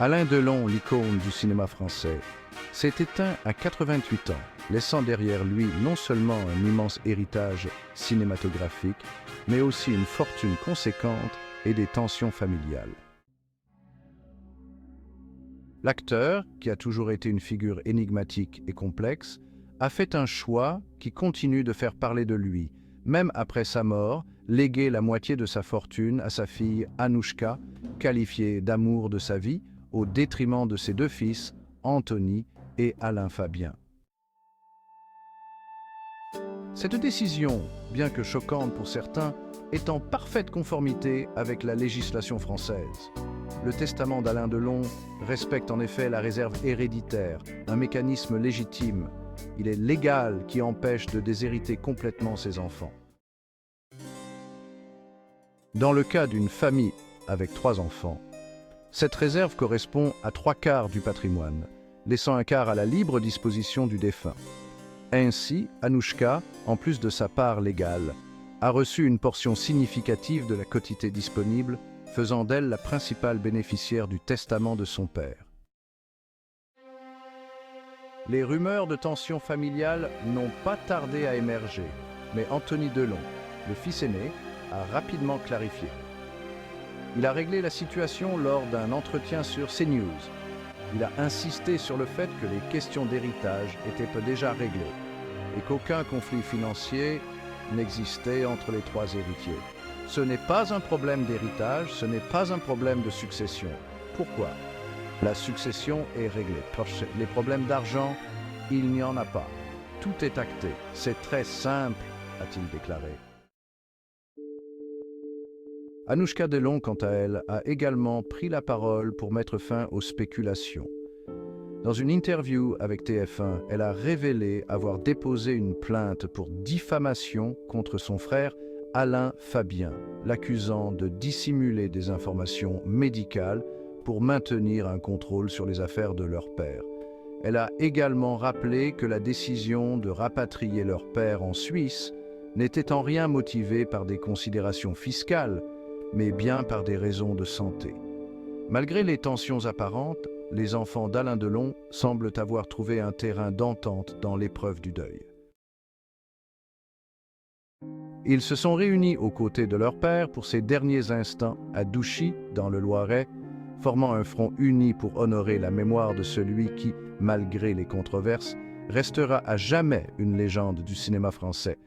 Alain Delon, l'icône du cinéma français, s'est éteint à 88 ans, laissant derrière lui non seulement un immense héritage cinématographique, mais aussi une fortune conséquente et des tensions familiales. L'acteur, qui a toujours été une figure énigmatique et complexe, a fait un choix qui continue de faire parler de lui, même après sa mort, léguer la moitié de sa fortune à sa fille Anouchka, qualifiée d'amour de sa vie, au détriment de ses deux fils, Anthony et Alain Fabien. Cette décision, bien que choquante pour certains, est en parfaite conformité avec la législation française. Le testament d'Alain Delon respecte en effet la réserve héréditaire, un mécanisme légitime. Il est légal qui empêche de déshériter complètement ses enfants. Dans le cas d'une famille avec 3 enfants, cette réserve correspond à 3/4 du patrimoine, laissant un quart à la libre disposition du défunt. Ainsi, Anouchka, en plus de sa part légale, a reçu une portion significative de la quotité disponible, faisant d'elle la principale bénéficiaire du testament de son père. Les rumeurs de tensions familiales n'ont pas tardé à émerger, mais Anthony Delon, le fils aîné, a rapidement clarifié. Il a réglé la situation lors d'un entretien sur CNews. Il a insisté sur le fait que les questions d'héritage étaient déjà réglées et qu'aucun conflit financier n'existait entre les 3 héritiers. Ce n'est pas un problème d'héritage, ce n'est pas un problème de succession. Pourquoi? La succession est réglée. Les problèmes d'argent, il n'y en a pas. Tout est acté. C'est très simple, a-t-il déclaré. Anouchka Delon, quant à elle, a également pris la parole pour mettre fin aux spéculations. Dans une interview avec TF1, elle a révélé avoir déposé une plainte pour diffamation contre son frère Alain Fabien, l'accusant de dissimuler des informations médicales pour maintenir un contrôle sur les affaires de leur père. Elle a également rappelé que la décision de rapatrier leur père en Suisse n'était en rien motivée par des considérations fiscales, mais bien par des raisons de santé. Malgré les tensions apparentes, les enfants d'Alain Delon semblent avoir trouvé un terrain d'entente dans l'épreuve du deuil. Ils se sont réunis aux côtés de leur père pour ces derniers instants à Douchy, dans le Loiret, formant un front uni pour honorer la mémoire de celui qui, malgré les controverses, restera à jamais une légende du cinéma français.